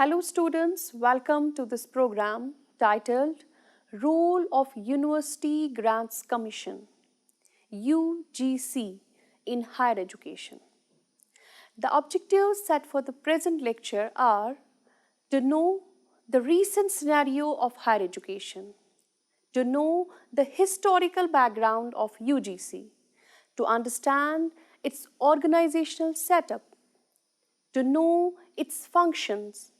Hello students, welcome to this program titled Role of University Grants Commission UGC in Higher Education. The objectives set for the present lecture are to know the recent scenario of higher education, to know the historical background of UGC, to understand its organizational setup, to know its functions,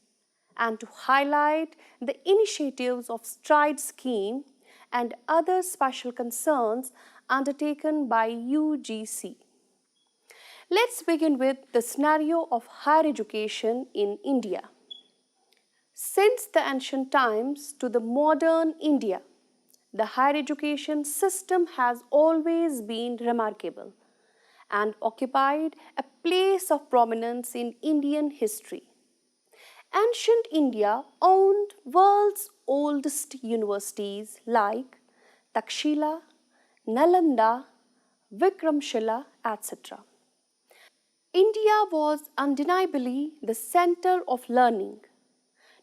and to highlight the initiatives of STRIDE scheme and other special concerns undertaken by UGC. Let's begin with the scenario of higher education in India. Since the ancient times to the modern India, the higher education system has always been remarkable and occupied a place of prominence in Indian history. Ancient India owned world's oldest universities like Takshila, Nalanda, Vikramshila, etc. India was undeniably the center of learning,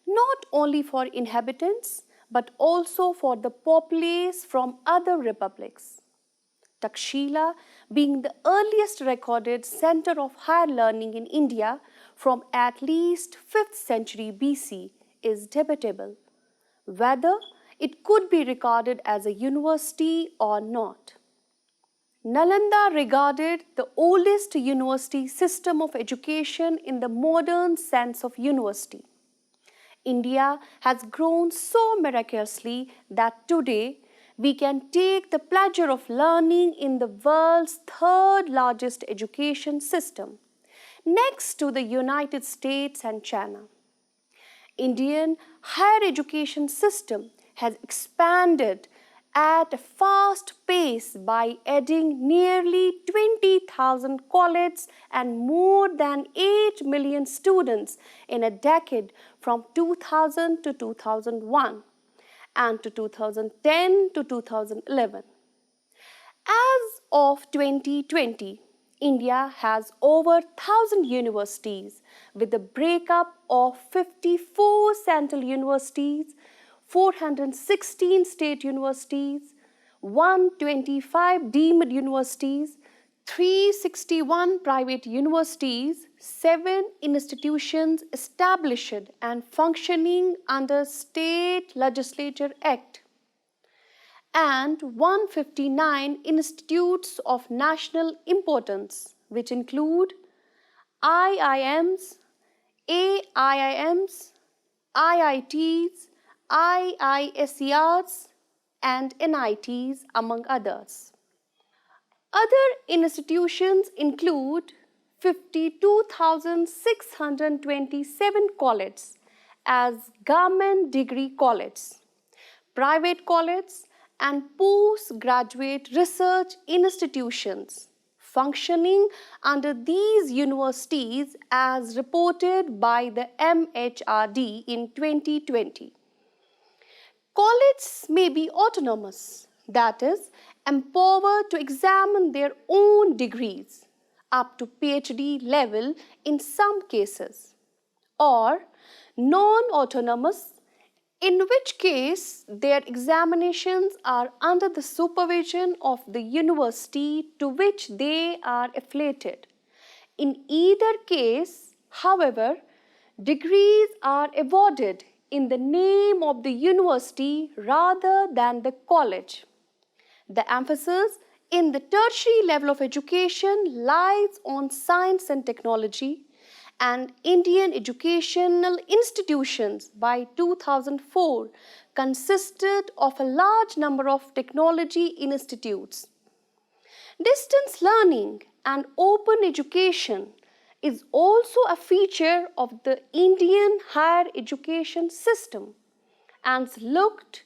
not only for inhabitants but also for the populace from other republics. Takshila, being the earliest recorded center of higher learning in India from at least 5th century BC, is debatable whether it could be regarded as a university or not. Nalanda, regarded the oldest university system of education in the modern sense of university. India has grown so miraculously that today we can take the pleasure of learning in the world's third largest education system, next to the United States and China. Indian higher education system has expanded at a fast pace by adding nearly 20,000 colleges and more than 8 million students in a decade from 2000 to 2001 and to 2010 to 2011. As of 2020, India has over 1,000 universities with a breakup of 54 central universities, 416 state universities, 125 deemed universities, 361 private universities, 7 institutions established and functioning under State Legislature Act, and 159 institutes of national importance, which include IIMs, AIIMs, IITs, IISERs, and NITs, among others. Other institutions include 52,627 colleges as government degree colleges, private colleges, and postgraduate research institutions functioning under these universities as reported by the MHRD in 2020. Colleges may be autonomous, that is, empowered to examine their own degrees up to PhD level in some cases, or non-autonomous, in which case their examinations are under the supervision of the university to which they are affiliated. In either case, however, degrees are awarded in the name of the university rather than the college. The emphasis in the tertiary level of education lies on science and technology, and Indian educational institutions by 2004 consisted of a large number of technology institutes. Distance learning and open education is also a feature of the Indian higher education system and is looked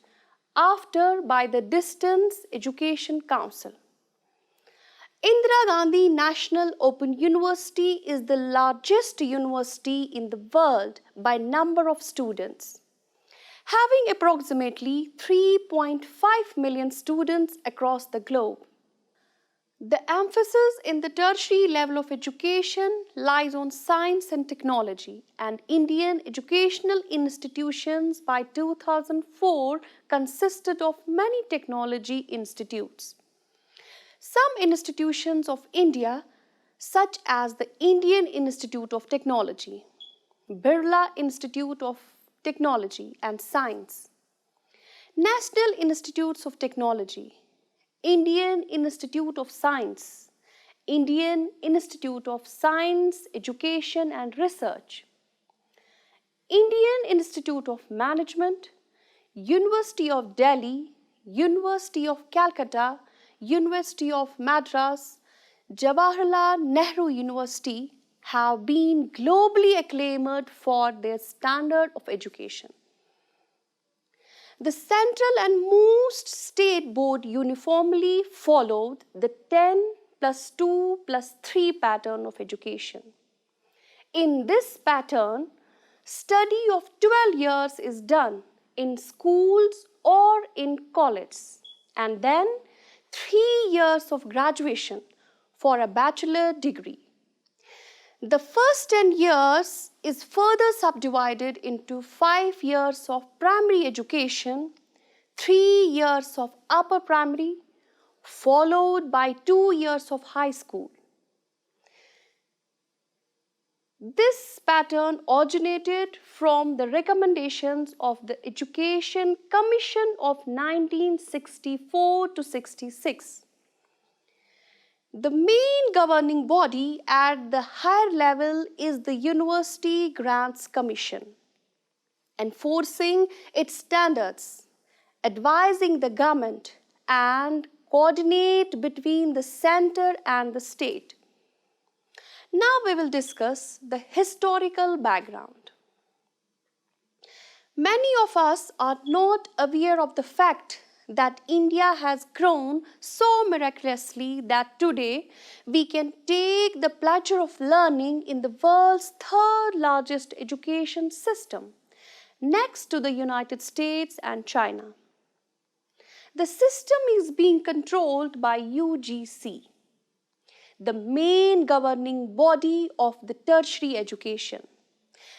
after by the Distance Education Council. Indira Gandhi National Open University is the largest university in the world by number of students, having approximately 3.5 million students across the globe. The emphasis in the tertiary level of education lies on science and technology, and Indian educational institutions by 2004 consisted of many technology institutes. Some institutions of India, such as the Indian Institute of Technology, Birla Institute of Technology and Science, National Institutes of Technology, Indian Institute of Science, Indian Institute of Science, Education and Research, Indian Institute of Management, University of Delhi, University of Calcutta, University of Madras, Jawaharlal Nehru University have been globally acclaimed for their standard of education. The central and most state board uniformly followed the 10+2+3 pattern of education. In this pattern, study of 12 years is done in schools or in college, and then 3 years of graduation for a bachelor degree. The first 10 years is further subdivided into 5 years of primary education, 3 years of upper primary, followed by 2 years of high school. This pattern originated from the recommendations of the Education Commission of 1964 to 66. The main governing body at the higher level is the University Grants Commission, enforcing its standards, advising the government, and coordinate between the center and the state. Now we will discuss the historical background. Many of us are not aware of the fact that India has grown so miraculously that today we can take the pleasure of learning in the world's third largest education system, next to the United States and China. The system is being controlled by UGC, the main governing body of the tertiary education,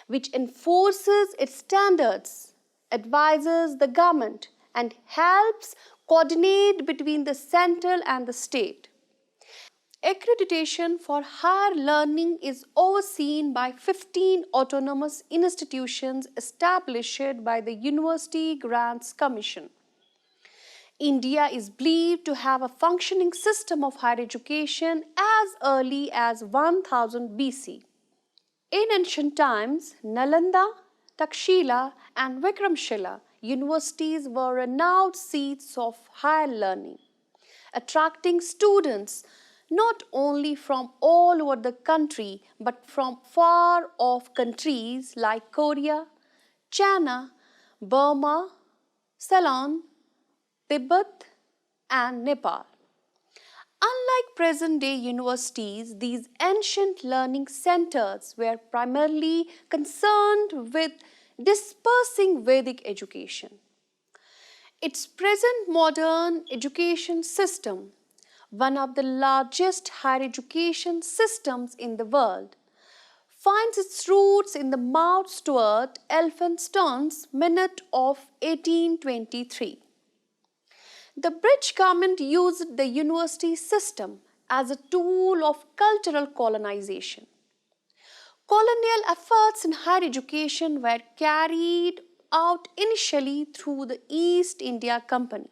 which enforces its standards, advises the government, and helps coordinate between the central and the state. Accreditation for higher learning is overseen by 15 autonomous institutions established by the University Grants Commission. India is believed to have a functioning system of higher education as early as 1000 BC. In ancient times, Nalanda, Takshila, and Vikramshila universities were renowned seats of higher learning, attracting students not only from all over the country but from far off countries like Korea, China, Burma, Ceylon, Tibet, and Nepal. Unlike present-day universities, these ancient learning centers were primarily concerned with dispersing Vedic education. Its present modern education system, one of the largest higher education systems in the world, finds its roots in the Mount Stuart Elphinstone's Minute of 1823. The British government used the university system as a tool of cultural colonization. Colonial efforts in higher education were carried out initially through the East India Company,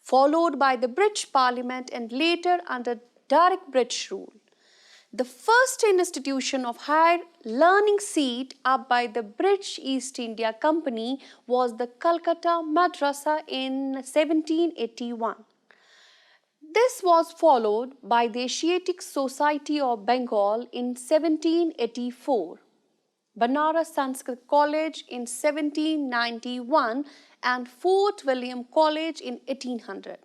followed by the British Parliament and later under direct British rule. The first institution of higher learning set up by the British East India Company was the Calcutta Madrasa in 1781. This was followed by the Asiatic Society of Bengal in 1784, Banaras Sanskrit College in 1791, and Fort William College in 1800.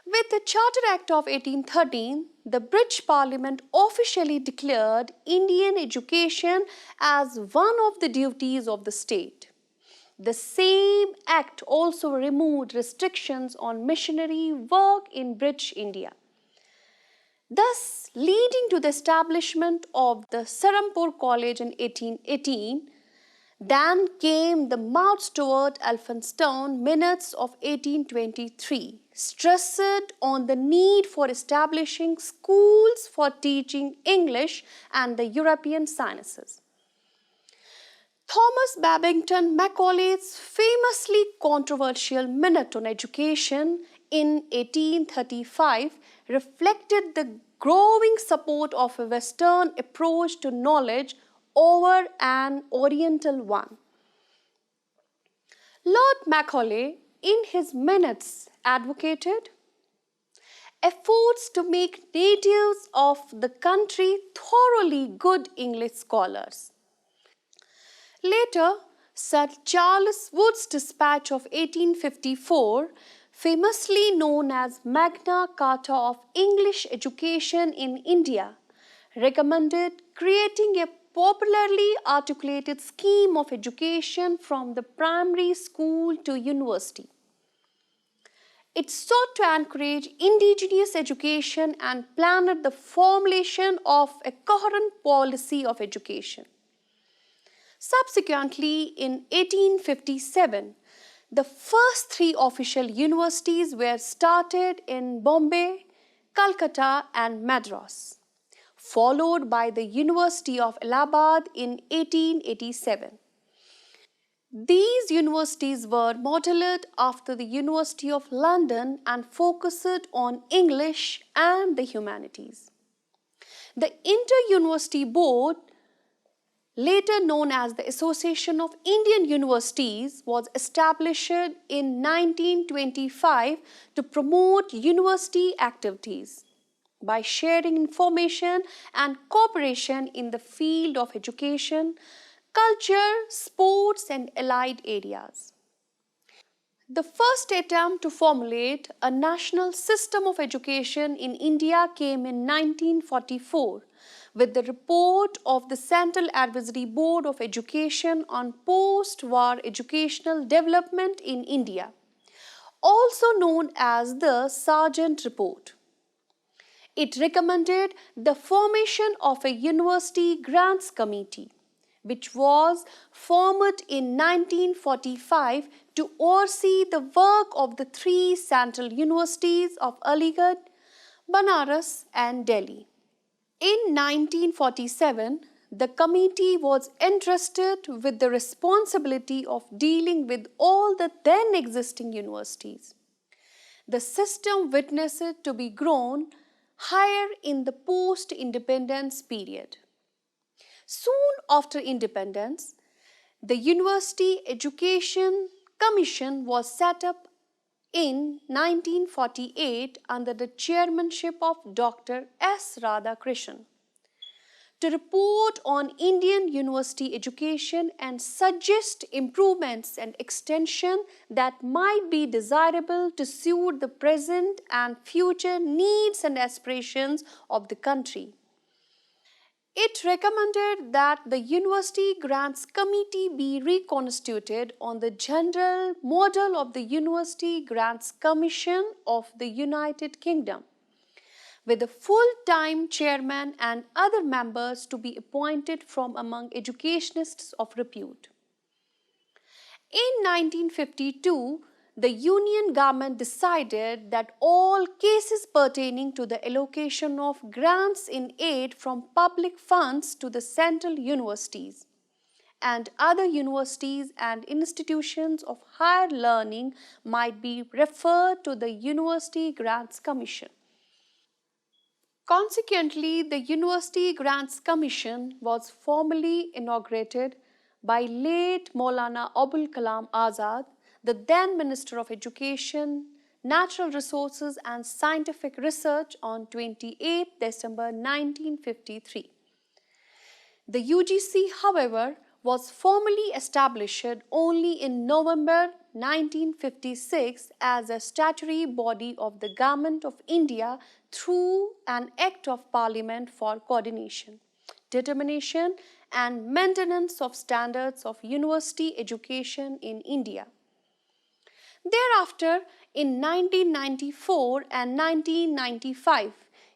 With the Charter Act of 1813, the British Parliament officially declared Indian education as one of the duties of the state. The same act also removed restrictions on missionary work in British India, thus leading to the establishment of the Serampore College in 1818. Then came the Mount Stuart Elphinstone Minutes of 1823, stressed on the need for establishing schools for teaching English and the European sciences. Thomas Babington Macaulay's famously controversial Minute on Education in 1835 reflected the growing support of a Western approach to knowledge over an Oriental one. Lord Macaulay, in his Minutes, advocated efforts to make natives of the country thoroughly good English scholars. Later, Sir Charles Wood's dispatch of 1854, famously known as Magna Carta of English Education in India, recommended creating a popularly articulated scheme of education from the primary school to university. It sought to encourage indigenous education and planned the formulation of a coherent policy of education. Subsequently, in 1857, the first three official universities were started in Bombay, Calcutta and Madras, followed by the University of Allahabad in 1887. These universities were modelled after the University of London and focused on English and the humanities. The Inter-University Board, later known as the Association of Indian Universities, was established in 1925 to promote university activities by sharing information and cooperation in the field of education, culture, sports and allied areas. The first attempt to formulate a national system of education in India came in 1944 with the report of the Central Advisory Board of Education on Post-War Educational Development in India, also known as the Sargent Report. It recommended the formation of a University Grants Committee, which was formed in 1945 to oversee the work of the three central universities of Aligarh, Banaras and Delhi. In 1947, the committee was entrusted with the responsibility of dealing with all the then existing universities. The system witnessed to be grown higher in the post-independence period. Soon after independence, the University Education Commission was set up in 1948 under the chairmanship of Dr. S. Radhakrishnan to report on Indian university education and suggest improvements and extension that might be desirable to suit the present and future needs and aspirations of the country. It recommended that the University Grants Committee be reconstituted on the general model of the University Grants Commission of the United Kingdom, with a full-time chairman and other members to be appointed from among educationists of repute. In 1952, the Union government decided that all cases pertaining to the allocation of grants in aid from public funds to the central universities and other universities and institutions of higher learning might be referred to the University Grants Commission. Consequently, the University Grants Commission was formally inaugurated by late Maulana Abul Kalam Azad, the then Minister of Education, Natural Resources and Scientific Research on 28 December 1953. The UGC, however, was formally established only in November 1956 as a statutory body of the Government of India through an Act of Parliament for coordination, determination and maintenance of standards of university education in India. Thereafter, in 1994 and 1995,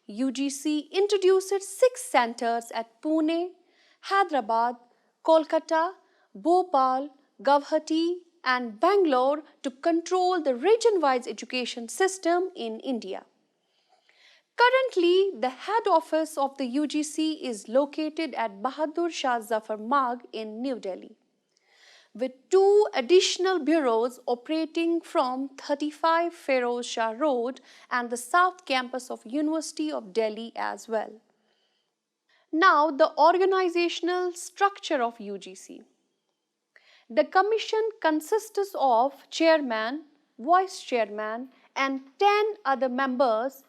UGC introduced 6 centers at Pune, Hyderabad, Kolkata, Bhopal, Guwahati, and Bangalore to control the region-wise education system in India. Currently, the head office of the UGC is located at Bahadur Shah Zafar Marg in New Delhi, with 2 additional bureaus operating from 35 Feroz Shah Road and the South Campus of University of Delhi as well. Now, the organizational structure of UGC. The commission consists of chairman, vice chairman, and 10 other members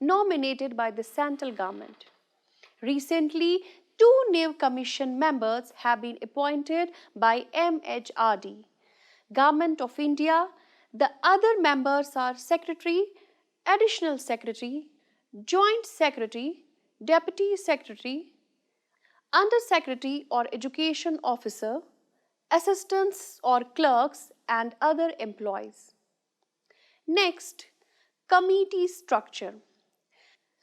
nominated by the central government. Recently, 2 new commission members have been appointed by MHRD, Government of India. The other members are Secretary, Additional Secretary, Joint Secretary, Deputy Secretary, Under Secretary or Education Officer, assistants or clerks, and other employees. Next, committee structure.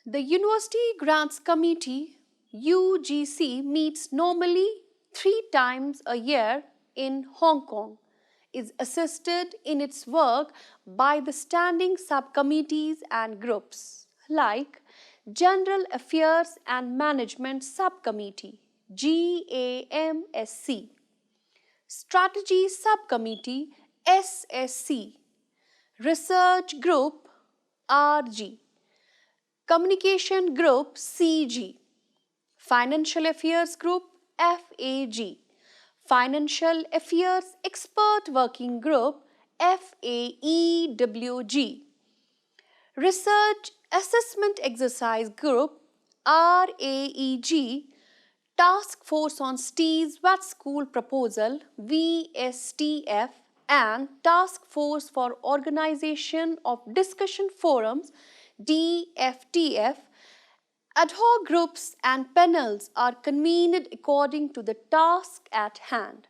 The University Grants Committee UGC meets normally 3 times a year in Hong Kong, is assisted in its work by the standing subcommittees and groups like General Affairs and Management Subcommittee GAMSC, Strategy Subcommittee SSC, Research Group RG, Communication Group CG, Financial Affairs Group FAG, Financial Affairs Expert Working Group FAEWG, Research Assessment Exercise Group RAEG, Task Force on STEE's Wet School Proposal VSTF, and Task Force for Organization of Discussion Forums DFTF. Ad hoc groups and panels are convened according to the task at hand.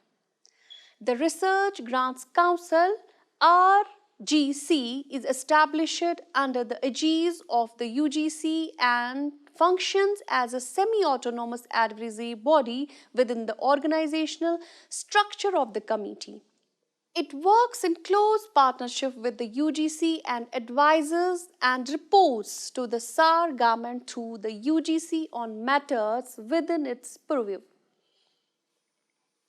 The Research Grants Council RGC is established under the aegis of the UGC and functions as a semi-autonomous advisory body within the organizational structure of the committee. It works in close partnership with the UGC and advises and reports to the SAR government through the UGC on matters within its purview.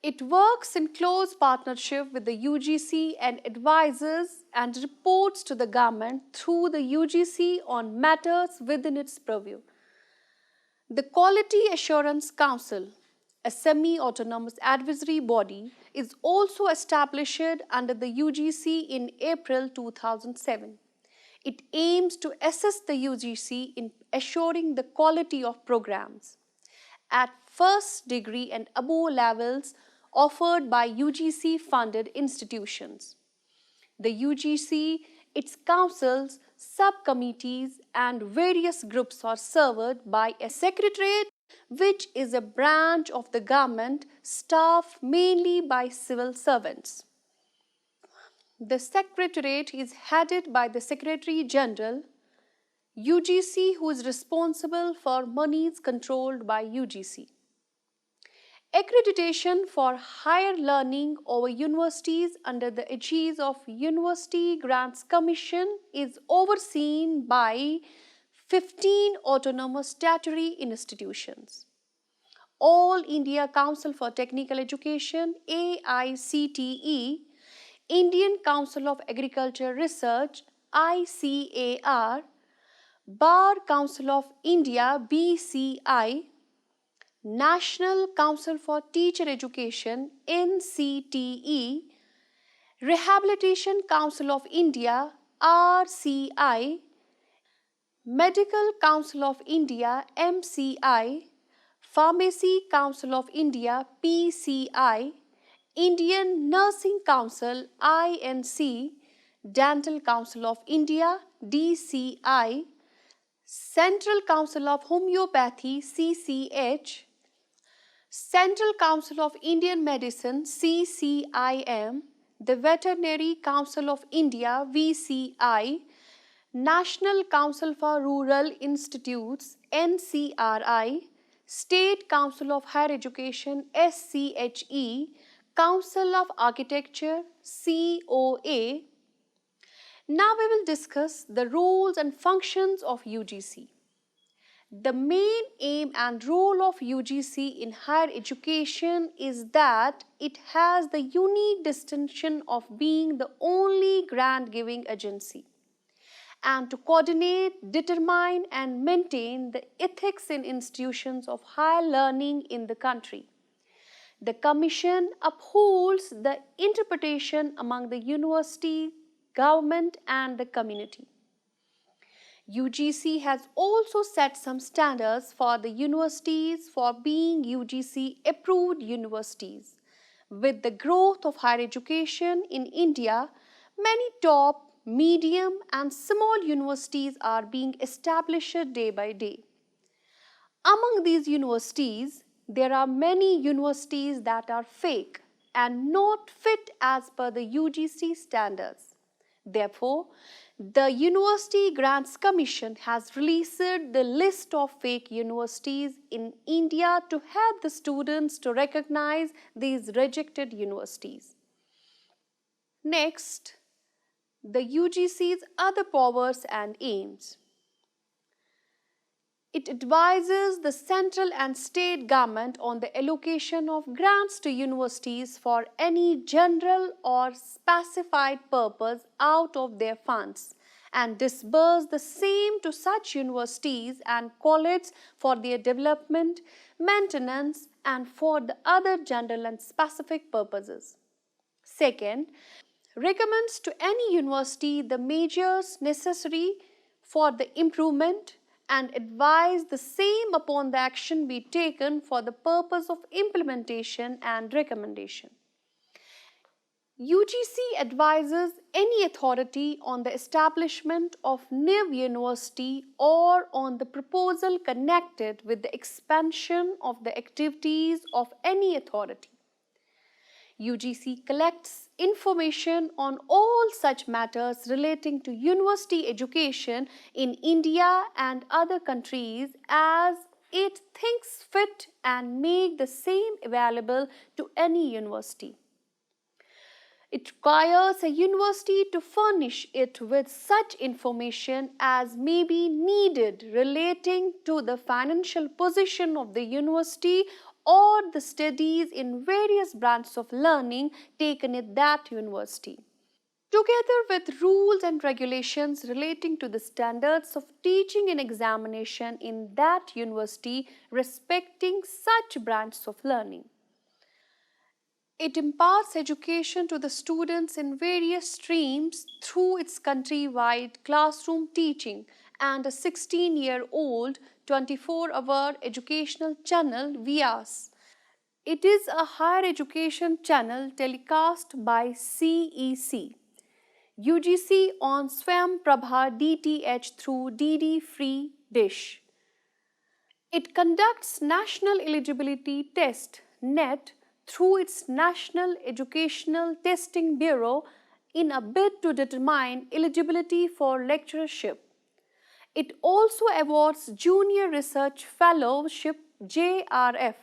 It works in close partnership with the UGC and advises and reports to the government through the UGC on matters within its purview. The Quality Assurance Council, a semi-autonomous advisory body, is also established under the UGC in April 2007. It aims to assist the UGC in assuring the quality of programs at first degree and above levels offered by UGC-funded institutions. The UGC, its councils, subcommittees, and various groups are served by a secretariat, which is a branch of the government staffed mainly by civil servants. The secretariat is headed by the Secretary General, UGC, who is responsible for monies controlled by UGC. Accreditation for higher learning over universities under the aegis of University Grants Commission is overseen by 15 autonomous statutory institutions. All India Council for Technical Education AICTE, Indian Council of Agriculture Research ICAR, Bar Council of India BCI, National Council for Teacher Education NCTE, Rehabilitation Council of India RCI, Medical Council of India MCI, Pharmacy Council of India PCI, Indian Nursing Council INC, Dental Council of India DCI, Central Council of Homeopathy CCH, Central Council of Indian Medicine CCIM, the Veterinary Council of India VCI, National Council for Rural Institutes NCRI, State Council of Higher Education SCHE, Council of Architecture COA. Now we will discuss the roles and functions of UGC. The main aim and role of UGC in higher education is that it has the unique distinction of being the only grant-giving agency and to coordinate, determine and maintain the ethics in institutions of higher learning in the country. The Commission upholds the interpretation among the university, government and the community. UGC has also set some standards for the universities for being UGC approved universities. With the growth of higher education in India, many top, medium and small universities are being established day by day. Among these universities, there are many universities that are fake and not fit as per the UGC standards. Therefore, the University Grants Commission has released the list of fake universities in India to help the students to recognize these rejected universities. Next, the UGC's other powers and aims. It advises the central and state government on the allocation of grants to universities for any general or specified purpose out of their funds and disburse the same to such universities and colleges for their development, maintenance and for the other general and specific purposes. Second, recommends to any university the measures necessary for the improvement and advise the same upon the action be taken for the purpose of implementation and recommendation. UGC advises any authority on the establishment of new university or on the proposal connected with the expansion of the activities of any authority. UGC collects information on all such matters relating to university education in India and other countries as it thinks fit and make the same available to any university. It requires a university to furnish it with such information as may be needed relating to the financial position of the university or the studies in various branches of learning taken at that university. Together with rules and regulations relating to the standards of teaching and examination in that university respecting such branches of learning. It imparts education to the students in various streams through its countrywide classroom teaching and a 16-year-old 24-hour educational channel VIAS. It is a higher education channel telecast by CEC. UGC on Swam Prabha DTH through DD Free Dish. It conducts National Eligibility Test NET through its National Educational Testing Bureau in a bid to determine eligibility for lecturership. It also awards Junior Research Fellowship JRF,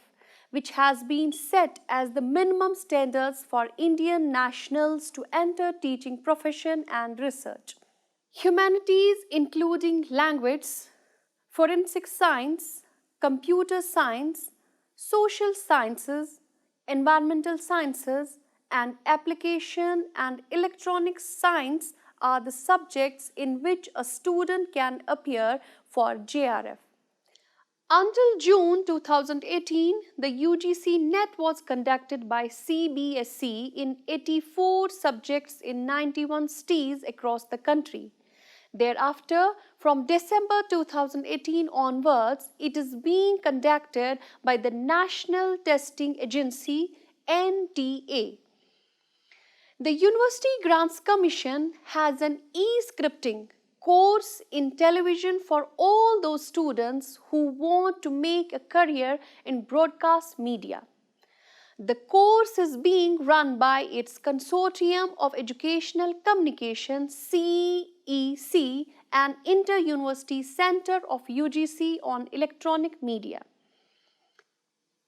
which has been set as the minimum standards for Indian nationals to enter teaching profession and research. Humanities including language, forensic science, computer science, social sciences, environmental sciences and application and electronics science are the subjects in which a student can appear for JRF. Until June 2018, the UGC NET was conducted by CBSE in 84 subjects in 91 cities across the country. Thereafter, from December 2018 onwards, it is being conducted by the National Testing Agency NTA. The University Grants Commission has an e-scripting course in television for all those students who want to make a career in broadcast media. The course is being run by its Consortium of Educational Communication CEC and Inter-University Center of UGC on Electronic Media.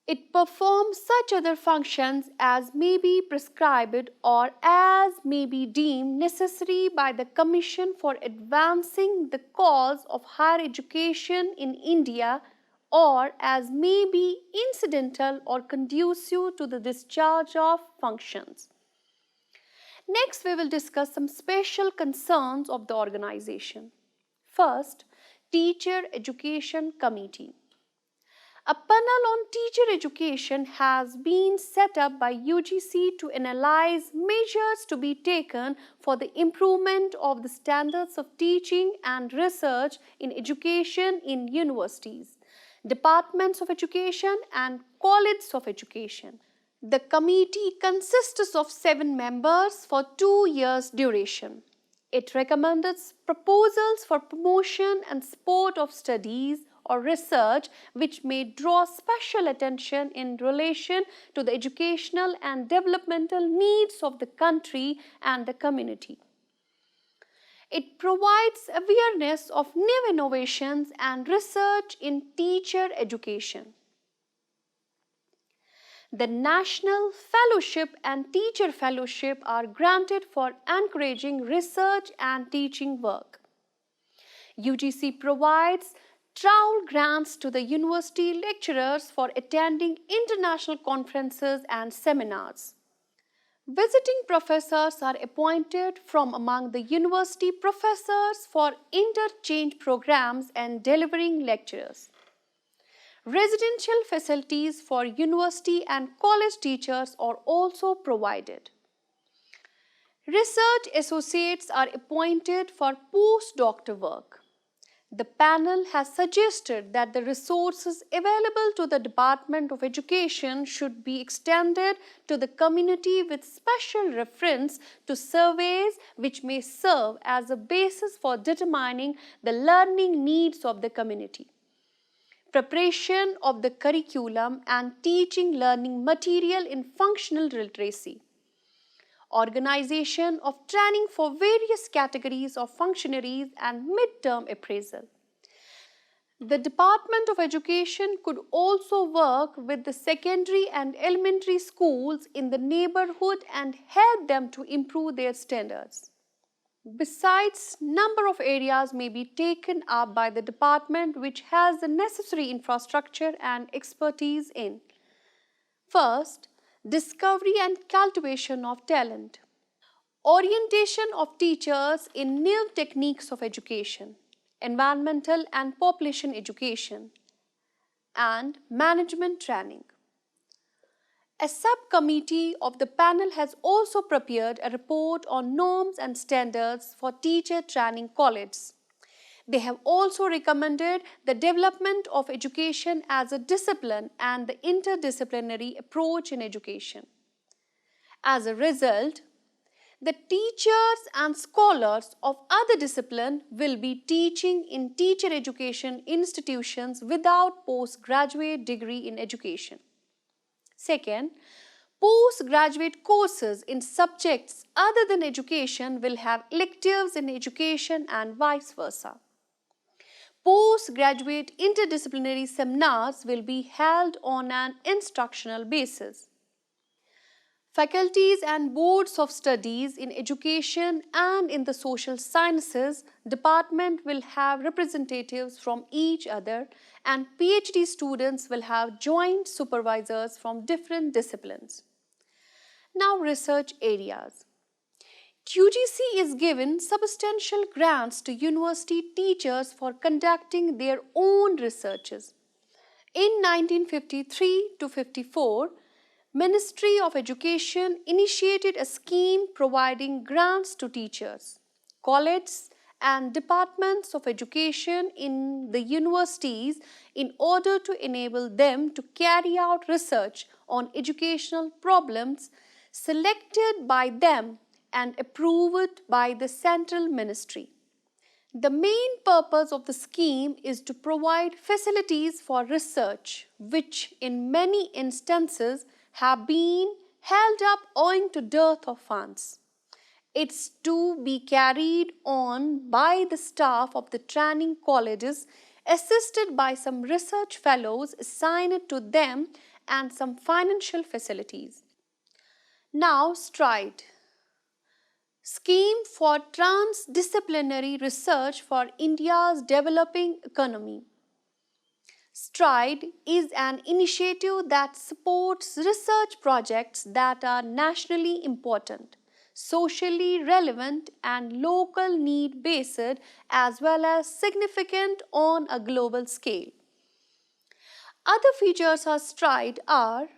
It performs such other functions as may be prescribed or as may be deemed necessary by the Commission for Advancing the Cause of Higher Education in India or as may be incidental or conducive to the discharge of functions. Next, we will discuss some special concerns of the organization. First, Teacher Education Committee. A panel on teacher education has been set up by UGC to analyze measures to be taken for the improvement of the standards of teaching and research in education in universities, departments of education and colleges of education. The committee consists of 7 members for 2 years duration. It recommends proposals for promotion and support of studies or research which may draw special attention in relation to the educational and developmental needs of the country and the community. It provides awareness of new innovations and research in teacher education. The National Fellowship and Teacher Fellowship are granted for encouraging research and teaching work. UGC provides travel grants to the university lecturers for attending international conferences and seminars. Visiting professors are appointed from among the university professors for interchange programs and delivering lectures. Residential facilities for university and college teachers are also provided. Research associates are appointed for postdoctoral work. The panel has suggested that the resources available to the Department of Education should be extended to the community with special reference to surveys which may serve as a basis for determining the learning needs of the community. Preparation of the curriculum and teaching learning material in functional literacy. Organization of training for various categories of functionaries and mid-term appraisal. The Department of Education could also work with the secondary and elementary schools in the neighborhood and help them to improve their standards. Besides, number of areas may be taken up by the department which has the necessary infrastructure and expertise in. First, discovery and cultivation of talent. Orientation of teachers in new techniques of education, environmental and population education, and management training. A subcommittee of the panel has also prepared a report on norms and standards for teacher training colleges. They have also recommended the development of education as a discipline and the interdisciplinary approach in education. As a result, the teachers and scholars of other disciplines will be teaching in teacher education institutions without postgraduate degree in education. Second, postgraduate courses in subjects other than education will have electives in education and vice versa. Postgraduate interdisciplinary seminars will be held on an instructional basis. Faculties and boards of studies in education and in the social sciences department will have representatives from each other, and PhD students will have joint supervisors from different disciplines. Now, research areas. UGC is given substantial grants to university teachers for conducting their own researches. In 1953 to 54, Ministry of Education initiated a scheme providing grants to teachers, colleges and departments of education in the universities in order to enable them to carry out research on educational problems selected by them and approved by the central ministry. The main purpose of the scheme is to provide facilities for research, which in many instances have been held up owing to dearth of funds. It's to be carried on by the staff of the training colleges, assisted by some research fellows assigned to them and some financial facilities. Now, STRIDE, Scheme for Transdisciplinary Research for India's Developing Economy. STRIDE is an initiative that supports research projects that are nationally important, socially relevant and local need based, as well as significant on a global scale. Other features of STRIDE are: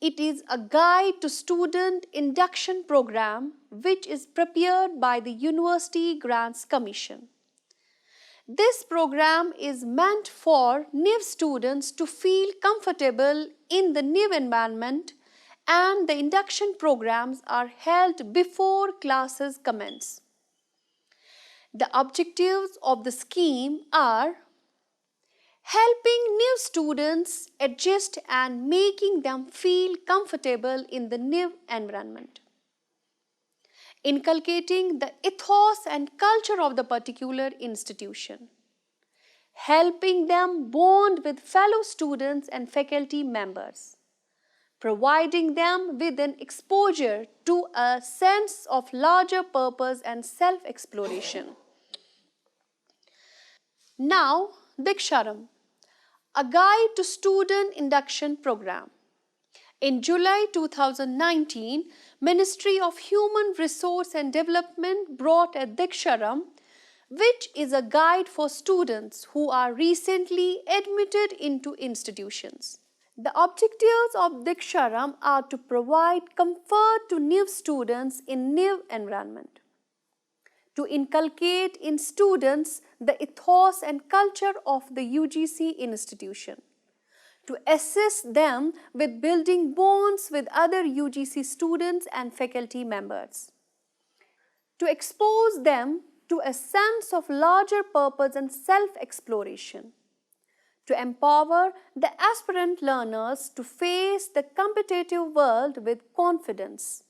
it is a guide to student induction program which is prepared by the University Grants Commission. This program is meant for NIV students to feel comfortable in the NIV environment, and the induction programs are held before classes commence. The objectives of the scheme are helping new students adjust and making them feel comfortable in the NIV environment, inculcating the ethos and culture of the particular institution, helping them bond with fellow students and faculty members, providing them with an exposure to a sense of larger purpose and self-exploration. Now, Diksharam, a guide to student induction program. In July 2019, Ministry of Human Resource and Development brought a Diksharam, which is a guide for students who are recently admitted into institutions. The objectives of Diksharam are to provide comfort to NIV students in NIV environment, to inculcate in students the ethos and culture of the UGC institution, to assist them with building bonds with other UGC students and faculty members, to expose them to a sense of larger purpose and self-exploration, to empower the aspirant learners to face the competitive world with confidence,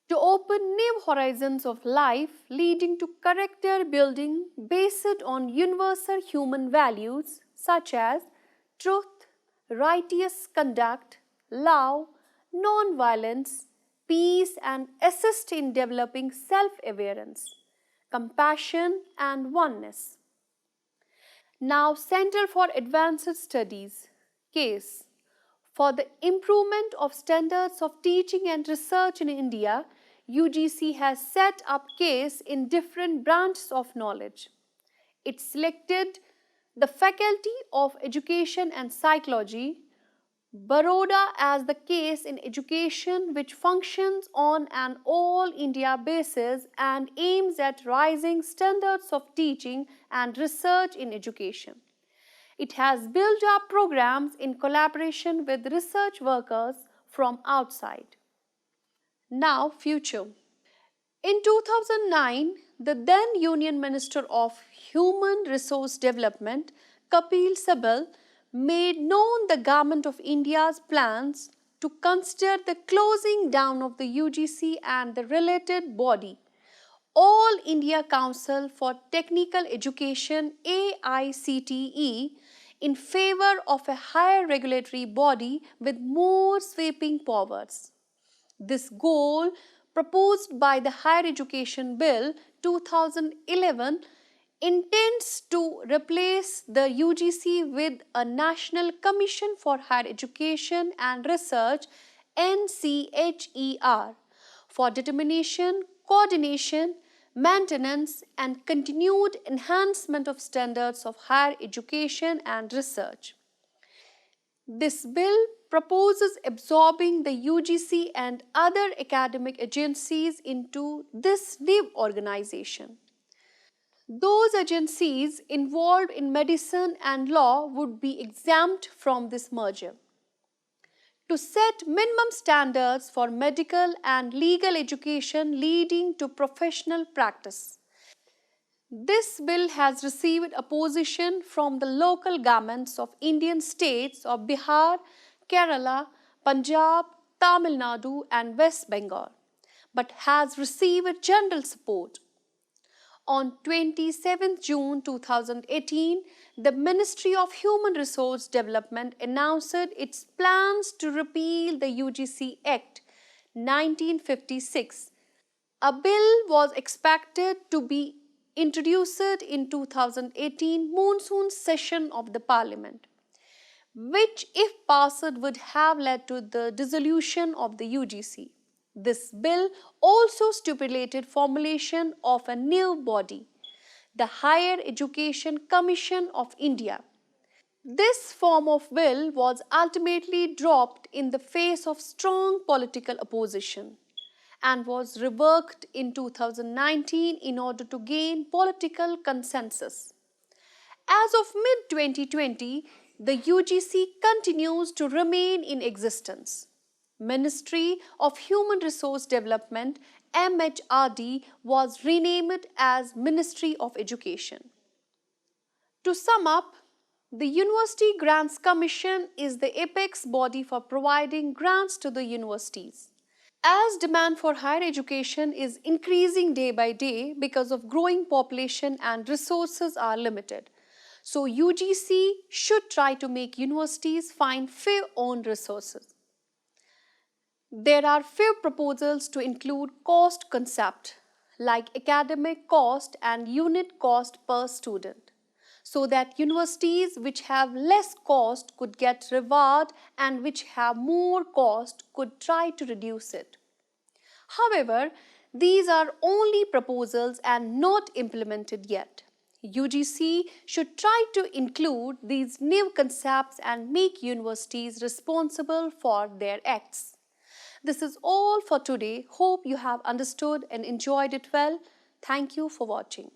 to open new horizons of life leading to character building based on universal human values such as truth, righteous conduct, love, non-violence, peace, and assist in developing self-awareness, compassion, and oneness. Now, Center for Advanced Studies, CASE. For the improvement of standards of teaching and research in India, UGC has set up CASE in different branches of knowledge. It selected the Faculty of Education and Psychology, Baroda as the CASE in education, which functions on an all-India basis and aims at raising standards of teaching and research in education. It has built up programs in collaboration with research workers from outside. Now, future. In 2009, the then Union Minister of Human Resource Development, Kapil Sibal, made known the Government of India's plans to consider the closing down of the UGC and the related body, All India Council for Technical Education AICTE, in favor of a higher regulatory body with more sweeping powers. This goal, proposed by the Higher Education Bill 2011, intends to replace the UGC with a National Commission for Higher Education and Research NCHER for determination, coordination, maintenance and continued enhancement of standards of higher education and research. This bill proposes absorbing the UGC and other academic agencies into this new organization. Those agencies involved in medicine and law would be exempt from this merger. To set minimum standards for medical and legal education leading to professional practice. This bill has received opposition from the local governments of Indian states of Bihar, Kerala, Punjab, Tamil Nadu and West Bengal, but has received general support. On 27 June 2018, the Ministry of Human Resource Development announced its plans to repeal the UGC Act 1956. A bill was expected to be introduced in 2018 monsoon session of the Parliament, which if passed would have led to the dissolution of the UGC. This bill also stipulated formulation of a new body, the Higher Education Commission of India. This form of bill was ultimately dropped in the face of strong political opposition and was reworked in 2019 in order to gain political consensus. As of mid-2020, the UGC continues to remain in existence. Ministry of Human Resource Development MHRD was renamed as Ministry of Education. To sum up, the University Grants Commission is the apex body for providing grants to the universities. As demand for higher education is increasing day by day because of growing population and resources are limited, so UGC should try to make universities find fair own resources. There are few proposals to include cost concept like academic cost and unit cost per student, so that universities which have less cost could get reward and which have more cost could try to reduce it. However, these are only proposals and not implemented yet. UGC should try to include these new concepts and make universities responsible for their acts. This is all for today. Hope you have understood and enjoyed it well. Thank you for watching.